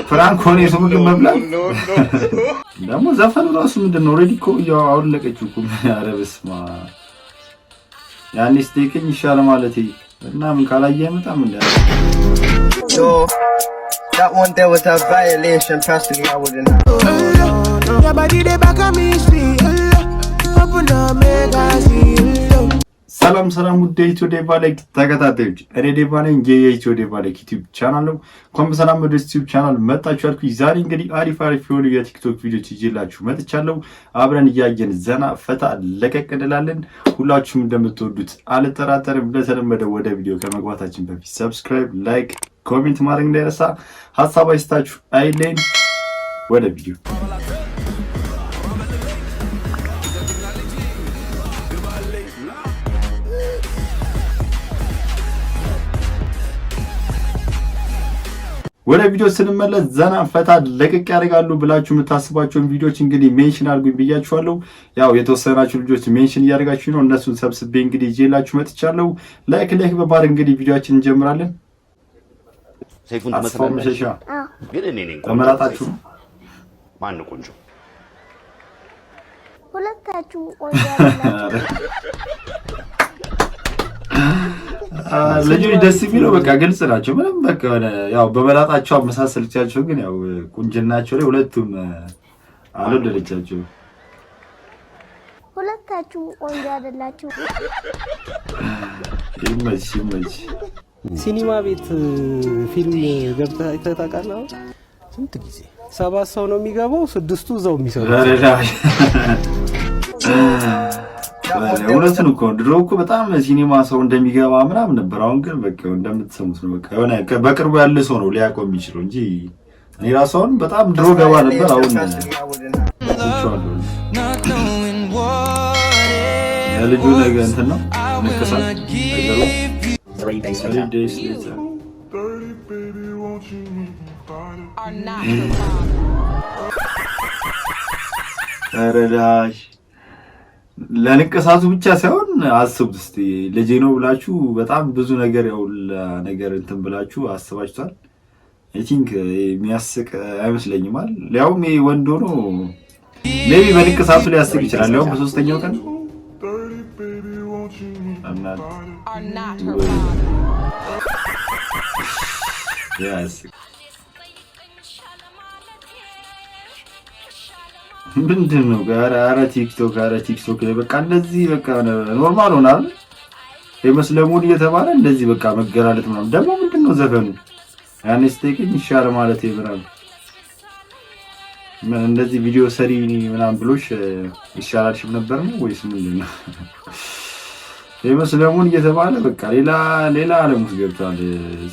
ፍራንክ ሆነ የሰው ምግብ መብላት ደግሞ ዘፈኑ ራሱ ምንድነው? ኦሬዲ እኮ ያው አውለቀችው እኮ ኧረ በስመ አብ ያኔ ስቴክኝ ይሻል ማለት እና ምን ካላየ አይመጣም እንዴ? So that one there was a violation personally I wouldn't have nobody dey back at me see open up make I see ሰላም ውድ የኢትዮ ዴባሌክ ተከታታዮች እኔ ዴባ ነኝ። የኢትዮ ዴባሌክ ዩቲዩብ ቻናል ነው። እንኳን በሰላም ወደ ዩቲዩብ ቻናል መጣችሁ አልኩኝ። ዛሬ እንግዲህ አሪፍ የሆኑ የቲክቶክ ቪዲዮዎች ይዤላችሁ መጥቻለሁ። አብረን እያየን ዘና ፈታ ለቀቅ እንላለን። ሁላችሁም እንደምትወዱት አልጠራጠርም። እንደተለመደው ወደ ቪዲዮ ከመግባታችን በፊት ሰብስክራይብ፣ ላይክ፣ ኮሜንት ማድረግ እንዳይረሳ። ሐሳብ አይስታችሁ አይለኝ። ወደ ቪዲዮ ወደ ቪዲዮ ስንመለስ ዘና ፈታ ለቀቅ ያደርጋሉ ብላችሁ የምታስባቸውን ቪዲዮዎች እንግዲህ ሜንሽን አድርጉኝ ብያችኋለሁ። ያው የተወሰናችሁ ልጆች ሜንሽን እያደረጋችሁ ነው። እነሱን ሰብስቤ እንግዲህ ይዤላችሁ መጥቻለሁ። ላይክ በማድረግ እንግዲህ ቪዲዮአችንን እንጀምራለን። ሰይፉን ተመሰለሽ ግን እኔ ነኝ ተመራጣችሁ። ማን ቆንጆ? ሁለታችሁ ቆንጆ ልጆች ደስ የሚለው በቃ ግልጽ ናቸው። ምንም በቃ ያው በመላጣቸው አመሳሰልቻቸው፣ ግን ያው ቁንጅናቸው ላይ ሁለቱም አልወደደቻቸው። ሁለታችሁ ቆንጆ አይደላችሁ። ይመች ሲኒማ ቤት ፊልም ገብተህ አይተህ ታውቃለህ? ስንት ጊዜ 7 ሰው ነው የሚገባው፣ 6ቱ እዛው የሚሰሩት። እውነትን እኮ ድሮ እኮ በጣም ሲኒማ ሰው እንደሚገባ ምናምን ነበር። አሁን ግን በቃ እንደምትሰሙት ነው። በቃ የሆነ በቅርቡ ያለ ሰው ነው ሊያቆም የሚችለው እንጂ እኔ ራሱ አሁን በጣም ድሮ ገባ ነበር። አሁን የልጁ ነገር እንትን ነው መከሳት አይደለም። አረዳሽ ለንቀሳቱ ብቻ ሳይሆን አስቡት እስቲ ልጄ ነው ብላችሁ በጣም ብዙ ነገር ያው ነገር እንትን ብላችሁ አስባችኋል። አይ ቲንክ የሚያስቅ አይመስለኝም አይደል? ያውም ወንድ ሆኖ ሜቢ በንቀሳቱ ሊያስቅ ይችላል። ያው በሶስተኛው ቀን ምንድን ነው ጋር? ኧረ ቲክቶክ ላይ በቃ እንደዚህ በቃ ኖርማል ሆናል። የመስለሙን እየተባለ እንደዚህ በቃ መገላለጥ ምናምን ደግሞ ምንድን ነው ዘፈኑ ያኔ ስቴክኝ ይሻል ማለት ይብራል። ምን እንደዚህ ቪዲዮ ሰሪ ምናምን ብሎሽ ይሻላልሽም ነበር ነው ወይስ ምንድን ነው? የመስለሙን እየተባለ በቃ ሌላ ዓለም ውስጥ ገብቷል።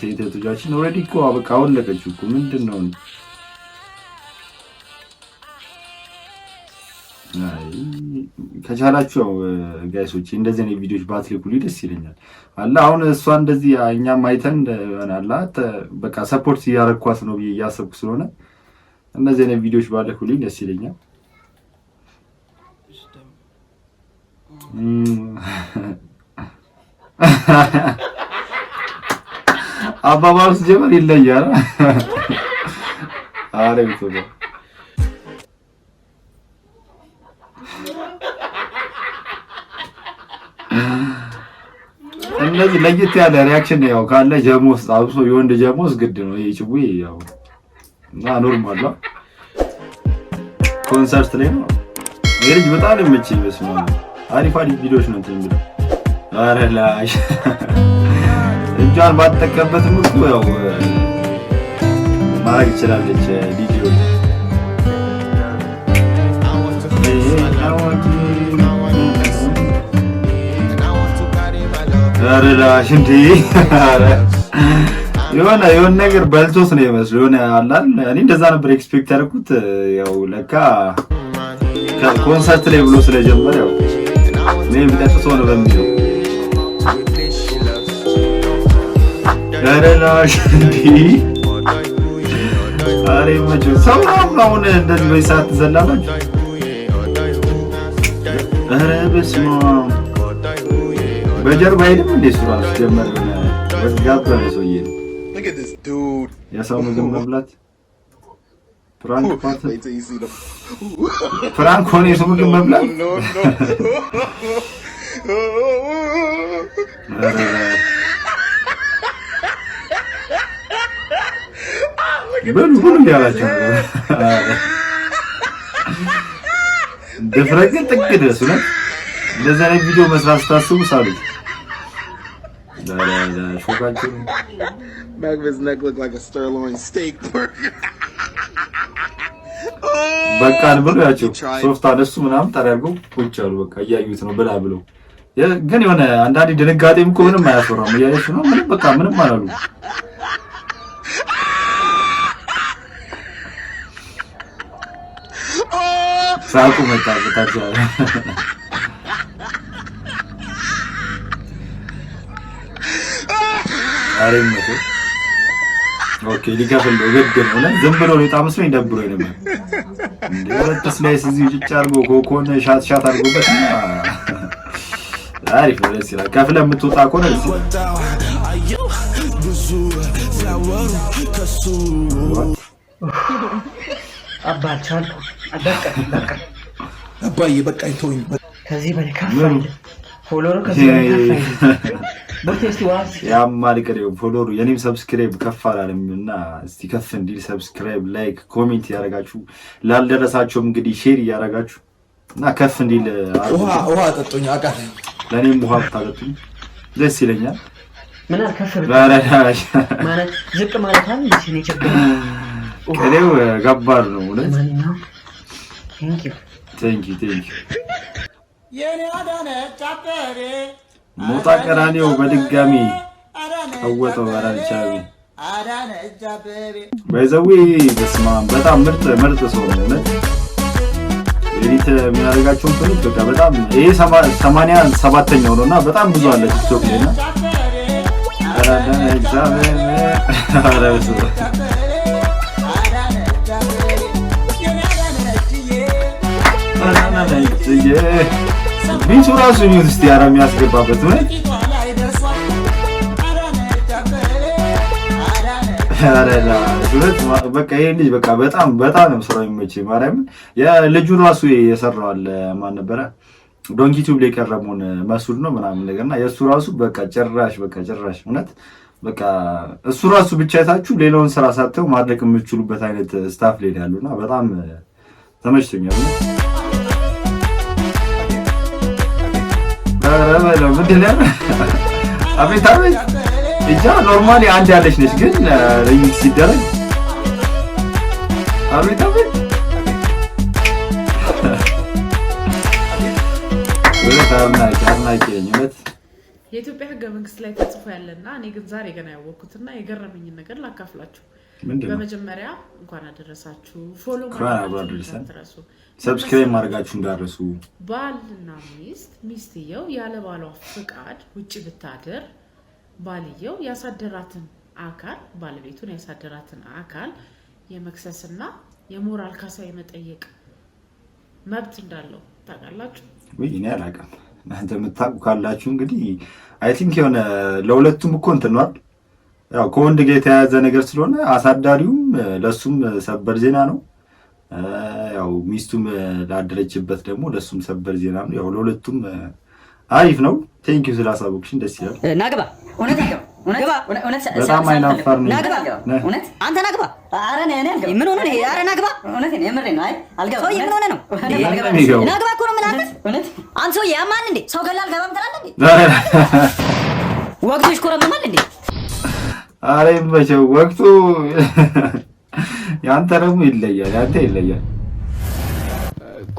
ሴቶቻችን ኦልሬዲ እኮ በቃ አወለቀችው እኮ ምንድን ነው? ከቻላችሁ ጋይሶች እንደዚህ አይነት ቪዲዮዎች ባትልኩልኝ ደስ ይለኛል። አላ አሁን እሷ እንደዚህ እኛም አይተን አላ በቃ ሰፖርት ያረኳት ነው ብዬ እያሰብኩ ስለሆነ እንደዚህ አይነት ቪዲዮዎች ባትልኩልኝ ደስ ይለኛል። አባባሉስ ጀመር ይለያል። አረ ቢቶሎ እነዚህ ለየት ያለ ሪአክሽን ያው ካለ ጀሞስ አብሶ የወንድ ጀሞስ ግድ ነው። ይሄ ጭቡ ያው እና ኖርማል ነው። ኮንሰርት ላይ ነው ይሄ ልጅ በጣም የሚመችኝ በስመ አብ አሪፍ ቪዲዮዎች ነው እንትን የሚለው። ኧረ ላሽ እንጃን ባትጠቀምበትም እኮ ያው ማድረግ ይችላለች ዲጂዮ አረዳሽ እንዴ የሆነ ነገር በልቶስ ነው የሚመስለው። የሆነ አላል እኔ እንደዛ ነበር ኤክስፔክት ያደረኩት። ያው ለካ ኮንሰርት ላይ ብሎ ስለጀመረ ያው ምን ቢጠጥቶ ነው በሚለው አረዳሽ እንዴ አሬ መቼ ሰው አሁን እንደዚህ በሰዓት ዘላላችሁ? አረ በስመ አብ በጀርባ አይደለም እንዴ ሱራስ ጀመረ ወጋባ ነው ሰውዬ። Look at this dude. ያሳው ምግብ መብላት ፍራንክ ሆነ የሰው ምግብ መብላት በሉ ያላችሁ ድፍረት ግን ጥግ ድረስ ነው። እንደዛ አይነት ቪዲዮ መስራት ስታስቡ ሳሉት ሾካችሁ Magma's neck looked like a sirloin steak burger. በቃ ብሎ ያቸው ሶፍት አነሱ ምናምን ታሪያርገው ቁጭ አሉ። በቃ እያዩት ነው ብላ ብለው ግን የሆነ አንዳንዴ ድንጋጤም እኮ ምንም አያፈራም። እያየሽ ነው ምንም በቃ ምንም አላሉ። ሳቁ መጣ በታቻ አሬም ነው ኦኬ ሊከፍል ነው ግድ ነው። ዝም ብሎ ነው ታመስሎኝ ደብሮ ነበር እንዴ ወጥስ ላይ እዚህ ጭጭ አርጎ ኮኮን ሻት አርጎበት አሪፍ ነው። ደስ ይላል። ከፍለ የምትወጣ እኮ ነው ደስ ይላል። ብዙ ሲያወሩ ከሱ አባቻል በቃ አባዬ በቃ ይተውኝ ከዚህ በላይ ከፋይ ፎሎወር ከዚህ በላይ ከፋይ ቦቴስቲ ዋስ ያማል ቀሪው ፎሎወር የኔም ሰብስክራይብ ከፍ አላለምና እስቲ ከፍ እንዲል ሰብስክራይብ ላይክ ኮሜንት ያረጋችሁ ላልደረሳችሁም እንግዲህ ሼር ያረጋችሁ እና ከፍ እንዲል ውሃ ጠጡኝ አቃለ ለኔም ውሃ ታጠጡኝ ደስ ይለኛል። ምን አልከፈለ ባራዳሽ ማለት ዝቅ ማለት አለ እንዴ ነው ቸገረ ቀሪው ገባር ነው እውነት። ቴንክ ዩ የኔ አዳነ ጫበሬ ሞጣ ቀራኒዮ በድጋሚ አወጣው አራንቻቢ አዳነ ጫበሬ በዘዊ በስማም በጣም ምርጥ ሰው ነው እውነት። ኤዲት የሚያደርጋቸው እንትኖች በቃ በጣም ይሄ 87ኛው ነውና በጣም ብዙ አለ ቲክቶክ ላይ እና አዳነ ጫበሬ አራሱ ቢቱ ራሱ ዩኒቨርሲቲ አራም ያስገባበት ነው። አረላ ዱረት በቃ ይሄ ልጅ በቃ በጣም ነው ስራው የሚመቸኝ። ማርያም የልጁ ራሱ የሰራው አለ ማን ነበረ ዶንኪ ቲዩብ ላይ ቀረመውን መስዑድ ነው ምናምን ነገርና የሱ ራሱ በቃ ጭራሽ እውነት በቃ እሱ ራሱ ብቻ አይታችሁ ሌላውን ስራ ሳተው ማድረግ የምትችሉበት አይነት ስታፍ ላይ ያሉና በጣም ተመችቶኛል። አረበለው ምንድነው አቤት እጃ ኖርማሊ አንድ ያለች ነች ግን ሪሚክስ ሲደረግ አቤት የኢትዮጵያ ሕገ መንግስት ላይ ተጽፎ ያለና እኔ ግን ዛሬ ገና ያወቅኩትና የገረመኝ ነገር ላካፍላችሁ። በመጀመሪያ እንኳን አደረሳችሁ። ፎሎ ማድረጋችሁ ሰብስክራይብ ማድረጋችሁ እንዳትረሱ። ባልና ሚስትየው ያለ ባሏ ፍቃድ ውጪ ብታድር ባልየው ያሳደራትን አካል ባለቤቱን ያሳደራትን አካል የመክሰስና የሞራል ካሳ የመጠየቅ መብት እንዳለው ታውቃላችሁ ወይ? እኔ አላውቅም። እናንተ የምታውቁ ካላችሁ እንግዲህ አይ ቲንክ የሆነ ለሁለቱም እኮ እንትን ነው አይደል? ያው ከወንድ ጋር የተያያዘ ነገር ስለሆነ አሳዳሪውም ለሱም ሰበር ዜና ነው። ያው ሚስቱም ላደረችበት ደግሞ ለሱም ሰበር ዜና ነው። ያው ለሁለቱም አሪፍ ነው። ቴንክ ዩ ስላሳወቅሽኝ ደስ ይላል። ናግባ እውነት ናግባ በጣም አይናፋር ነኝ። ናግባ እውነት አንተ ናግባ። ኧረ እኔ አልገባ። ምን ሆነ ነው? ኧረ ናግባ እውነት ነው። የምሬን ነው። አይ አልገባ። ሰውዬ ምን ሆነ ነው? ናግባ እኮ ነው የምልህ። እውነት አንተ ሰውዬ ያማል እንዴ? ሰው ገላ አልገባም ትላለህ እንዴ? ወቅቱ ይሽኮረመማል እንዴ? ኧረ ይመቸው ወቅቱ። ያንተ ደግሞ ይለያል። ያንተ ይለያል።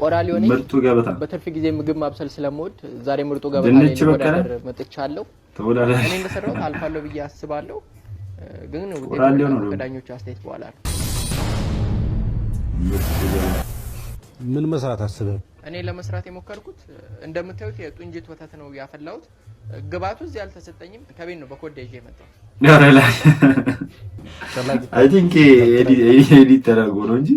ቆራሊዮ ነኝ። ምርጡ ገበታ በትርፍ ጊዜ ምግብ ማብሰል ስለምወድ ዛሬ ምርጡ ገበታ ላይ ወዳደር መጥቻለሁ። ተወዳዳሪ እኔ እንደሰራሁት አልፋለሁ ብዬ አስባለሁ። ግን ቆራሊዮ ነው ከዳኞቹ አስተያየት በኋላ ምን መስራት አስበህ? እኔ ለመስራት የሞከርኩት እንደምታዩት የጡንጅት ወተት ነው ያፈላሁት። ግባቱ እዚህ አልተሰጠኝም። ከቤት ነው በኮዳ ይዤ መጣሁ። ያረላ አይ ቲንክ ኤዲት ተደርጎ ነው እንጂ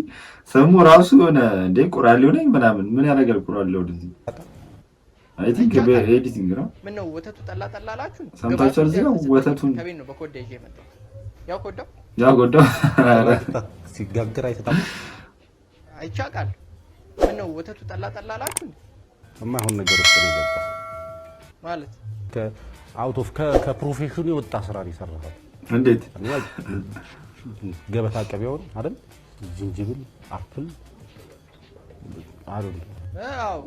ሰሙ ራሱ ሆነ እንደ ቆራሊዮ ነኝ ምናምን ምን ያደርጋል ቆራሊዮ እንደዚህ አይ ቲንክ በኤዲቲንግ ነው። ምን ነው ወተቱ ጠላ አላችሁ? ሰምታችኋል? እዚህ ጋር ወተቱን ከቤት ነው በኮዳ ይዤ መጣሁ። ያው ኮዳው ሲጋገር አይተጣም አይቻቃል ምን ነው ወተቱ ጠላ አላችሁ የማይሆን ነገር ውስጥ ነው የገባ ማለት ከአውት ኦፍ ከፕሮፌሽኑ የወጣ ስራ ነው የሰራው እንዴት ገበታ ቀቢውን አይደል ዝንጅብል አፕል አይደል አው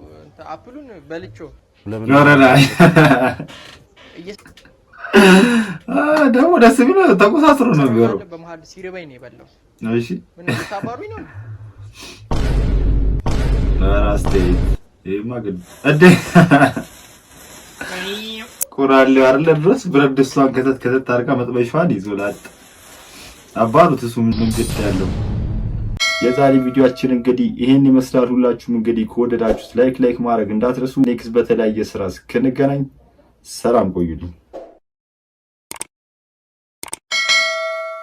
አፕሉን በልቾ ወረዳ ደግሞ ደስ ቢል ተቆሳስሮ ነው የሚወረው በመሃል ሲርበኝ ነው የበላው እሺ ምን ታባሩኝ ነው አራስቴ ይማግድ እዴ ቁራሌ አይደለ ድረስ ብረት ድስቷን ከተት አድርጋ መጥበሻዋን ይዞላት አባሩት እሱ ምን ግድ ያለው የዛሬ ቪዲዮአችን እንግዲህ ይሄን ይመስላል ሁላችሁም እንግዲህ ከወደዳችሁት ላይክ ማድረግ እንዳትረሱ ኔክስት በተለያየ ስራ እስክንገናኝ ሰላም ቆዩልኝ